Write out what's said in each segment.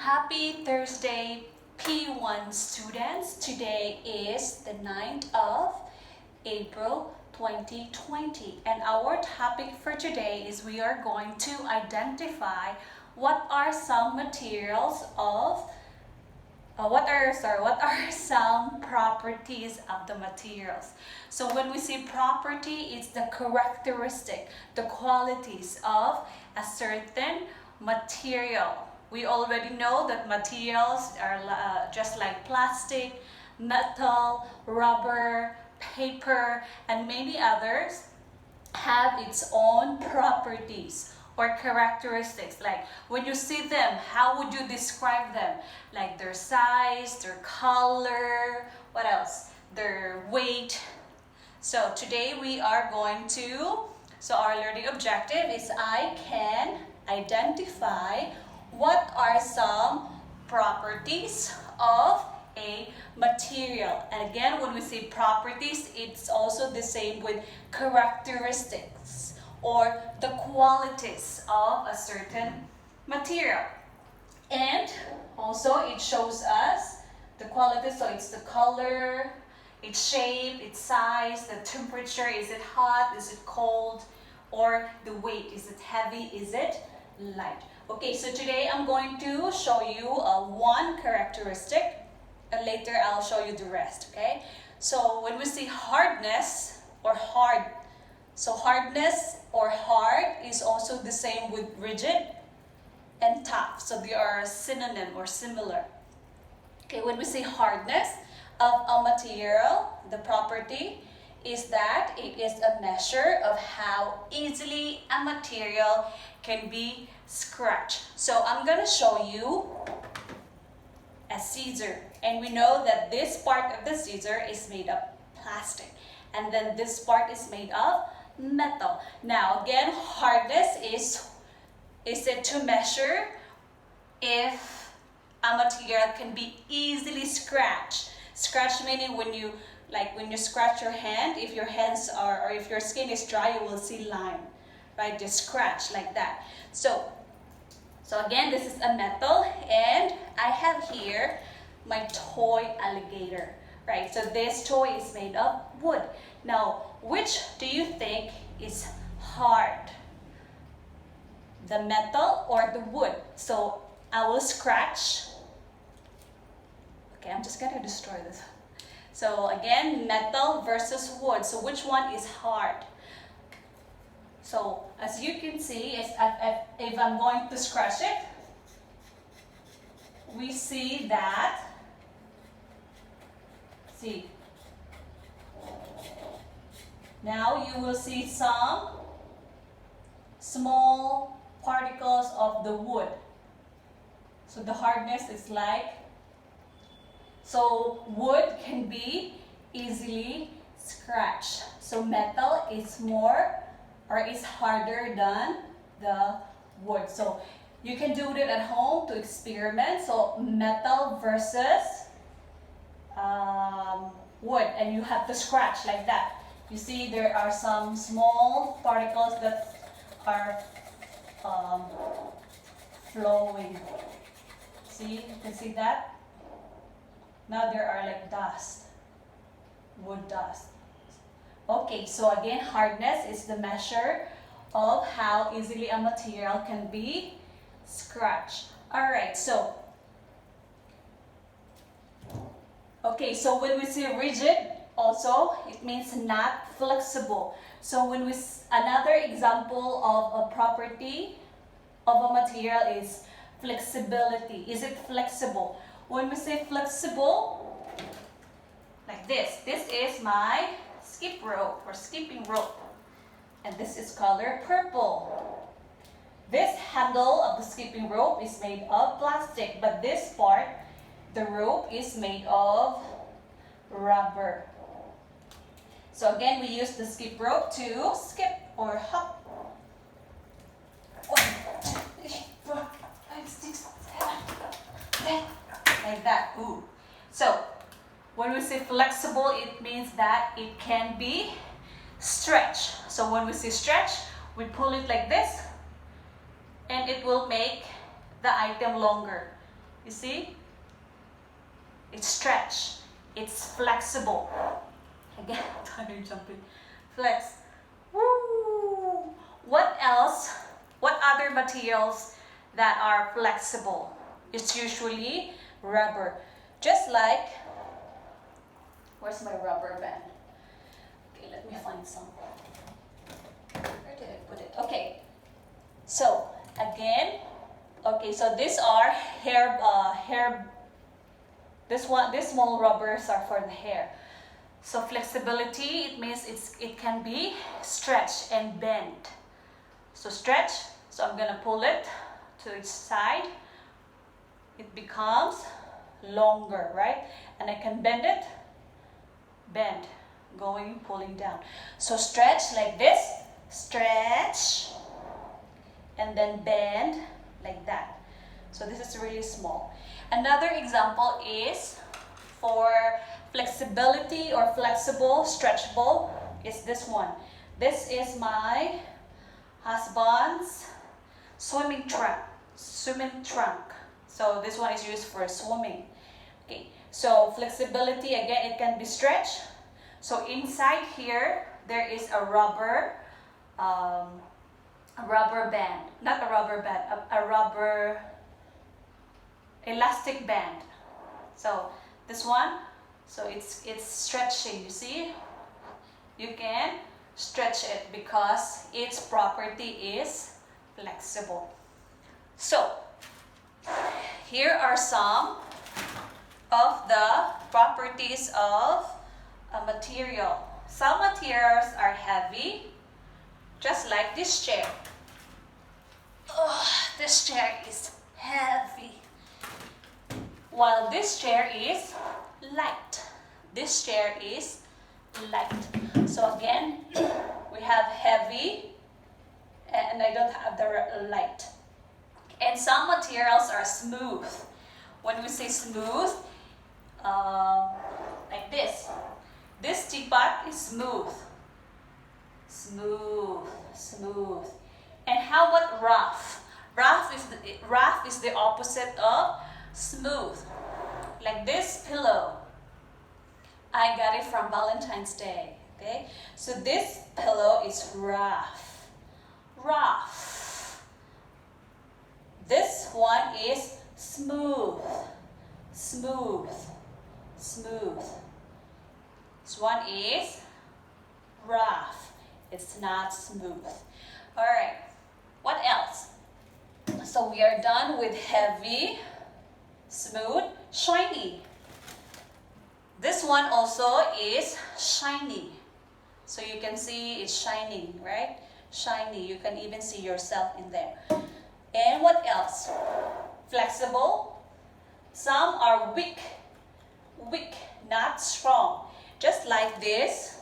Happy Thursday, P1 students. Today is the 9th of April 2020, and our topic for today is we are going to identify what are some materials of what are some properties of the materials. So when we say property, it's the characteristic, the qualities of a certain material. We already know that materials are just like plastic, metal, rubber, paper, and many others have its own properties or characteristics. Like when you see them, how would you describe them? Like their size, their color, what else? Their weight. So today we are going to, our learning objective is I can identify what are some properties of a material. And again, when we say properties, it's also the same with characteristics or the qualities of a certain material. And also it shows us the qualities, so it's the color, its shape, its size, the temperature, is it hot, is it cold, or the weight, is it heavy, is it light. Okay, so today I'm going to show you one characteristic, and later I'll show you the rest, okay? So when we say hardness or hard, so hardness or hard is also the same with rigid and tough. So they are synonym or similar. Okay, when we say hardness of a material, the property is that it is a measure of how easily a material can be scratched. So I'm gonna show you a scissor, and we know that this part of the scissor is made of plastic, and then this part is made of metal. Now again, hardness is it to measure if a material can be easily scratched. Scratch meaning when you scratch your hand, if your hands are, or if your skin is dry, you will see line, right? Just scratch like that. So again, this is a metal, and I have here my toy alligator, right? So this toy is made of wood. Now, which do you think is hard? The metal or the wood? So I will scratch. Okay, I'm just gonna destroy this. So again, metal versus wood. So which one is hard? So as you can see, if I'm going to scratch it, we see that, see, now you will see some small particles of the wood. So the hardness is like, so wood can be easily scratched. So metal is more or is harder than the wood. So you can do it at home to experiment. So metal versus wood, and you have to scratch like that. You see there are some small particles that are flowing. See, you can see that? Now there are like dust, wood dust. Okay, so again, hardness is the measure of how easily a material can be scratched. Alright, so okay, so when we say rigid, also it means not flexible. So when we another example of a property of a material is flexibility. Is it flexible? When we say flexible, like this is my skip rope or skipping rope, and this is color purple. This handle of the skipping rope is made of plastic, but this part, the rope, is made of rubber. So again, we use the skip rope to skip or hop. 1, 2, 3, 4, 5, 6, 7, 8. Like that. Ooh. So when we say flexible, it means that it can be stretched. So when we say stretch, we pull it like this, and it will make the item longer. You see? It's stretched. It's flexible. Again, I'm jumping. Flex. Woo! What else? What other materials that are flexible? It's usually rubber. Just like, where's my rubber band? Okay, let me find some. Where did I put it? Okay. So again, okay, so these are hair. This small rubbers are for the hair. So flexibility, it means it can be stretched and bent. So stretch. So I'm gonna pull it to its side. It becomes longer, right? And I can bend it. Bend, going, pulling down. So stretch like this. Stretch. And then bend like that. So this is really small. Another example is for flexibility or flexible, stretchable is this one. This is my husband's swimming trunk. So this one is used for swimming. Okay. So flexibility, again, it can be stretched. So inside here there is a rubber band, not a rubber band, a rubber elastic band. So this one, so it's stretching, you see? You can stretch it because its property is flexible. So here are some of the properties of a material. Some materials are heavy, just like this chair. Oh, this chair is heavy. While this chair is light. This chair is light. So again, we have heavy and I don't have the light. And some materials are smooth. When we say smooth, like this. This teapot is smooth. Smooth. And how about rough? Rough is the opposite of smooth. Like this pillow. I got it from Valentine's Day. Okay? So this pillow is rough. This one is smooth. This one is rough. It's not smooth. Alright. What else? So we are done with heavy, smooth, shiny. This one also is shiny. So you can see it's shining, right? Shiny. You can even see yourself in there. And what else? Flexible. Some are weak, not strong. Just like this.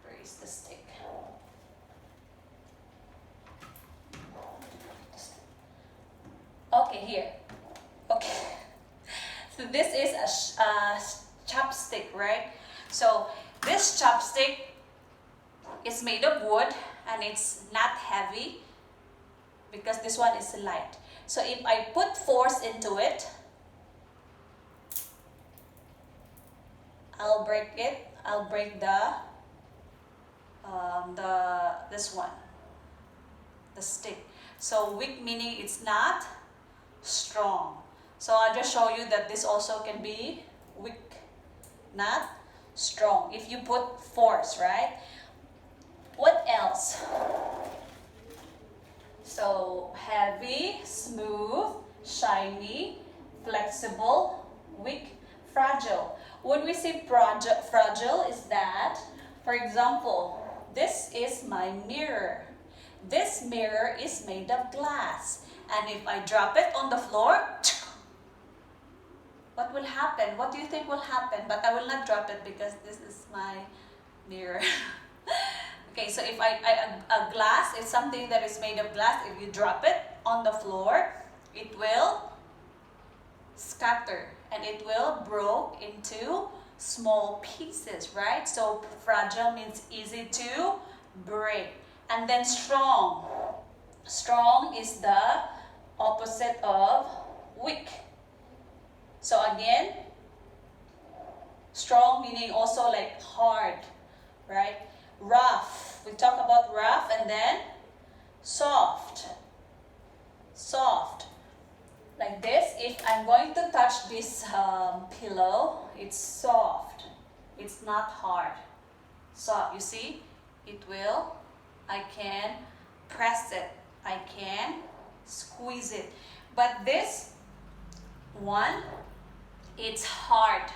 Where is the stick? Okay, here. Okay. So this is a chopstick, right? So this chopstick is made of wood and it's not heavy because this one is light. So if I put force into it, I'll break it. I'll break this one, the stick. So weak meaning it's not strong. So I'll just show you that this also can be weak, not strong. If you put force, right? What else? So heavy, smooth, shiny, flexible, weak, fragile. When we say fragile is that, for example, this is my mirror. This mirror is made of glass. And if I drop it on the floor, what will happen? What do you think will happen? But I will not drop it because this is my mirror. Okay, so if a glass is something that is made of glass, if you drop it on the floor, it will scatter and it will break into small pieces, right? So fragile means easy to break. And then strong. Strong is the opposite of weak. So again, strong meaning also like hard, right? Rough. We talk about rough, and then soft. Soft. Like this. If I'm going to touch this pillow, it's soft. It's not hard. Soft. You see? It will. I can press it. I can squeeze it. But this one, it's hard.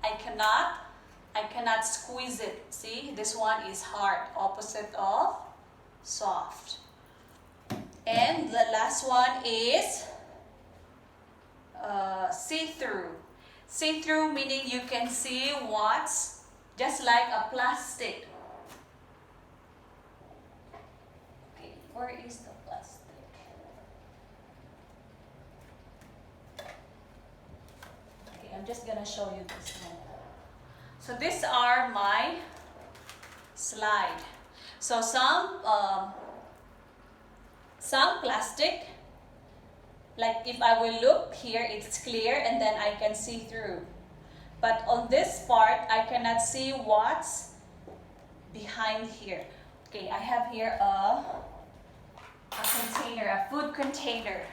I cannot squeeze it. See, this one is hard, opposite of soft. And the last one is see-through. See-through meaning you can see what's just like a plastic. Okay, where is the plastic? Okay, I'm just gonna show you this one. So these are my slide. So some plastic, like if I will look here, it's clear and then I can see through. But on this part, I cannot see what's behind here. Okay, I have here a container, a food container.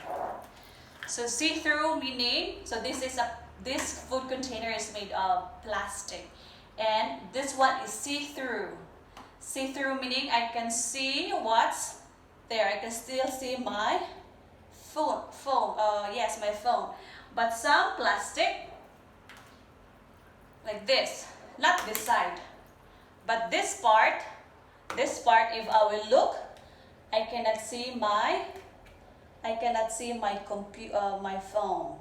So see-through meaning, so this food container is made of plastic. And this one is see-through. See-through meaning I can see what's there. I can still see my phone. Yes, my phone. But some plastic, like this, not this side, but this part, if I will look, I cannot see my my phone.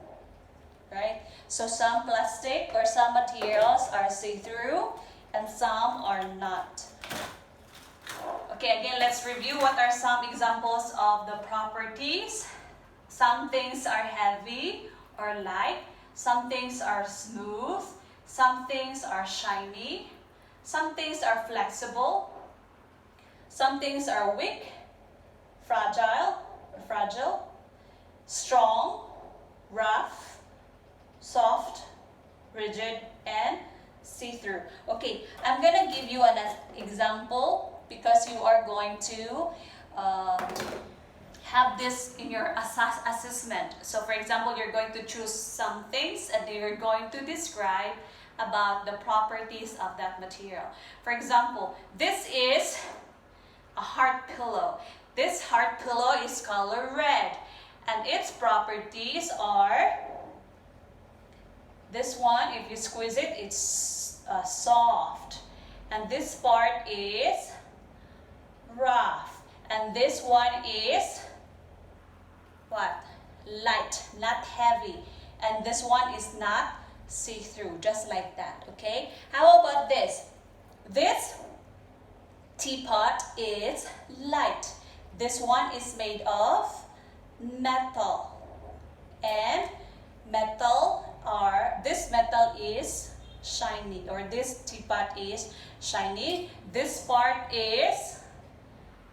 Right? So some plastic or some materials are see-through and some are not. Okay, again, let's review what are some examples of the properties. Some things are heavy or light. Some things are smooth. Some things are shiny. Some things are flexible. Some things are weak, fragile, strong, rough, soft, rigid, and see-through. Okay, I'm gonna give you an example because you are going to have this in your assessment. So for example, you're going to choose some things and you're going to describe about the properties of that material. For example, this is a heart pillow. This heart pillow is color red and its properties are, this one, if you squeeze it, it's soft. And this part is rough. And this one is what? Light, not heavy. And this one is not see-through, just like that, okay? How about this? This teapot is light. This one is made of metal. And this metal is shiny, or this teapot is shiny. This part is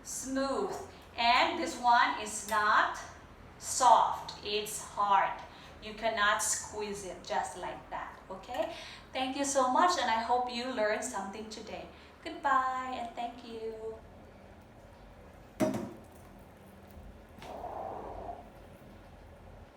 smooth. And this one is not soft, it's hard. You cannot squeeze it just like that, okay? Thank you so much and I hope you learned something today. Goodbye and thank you.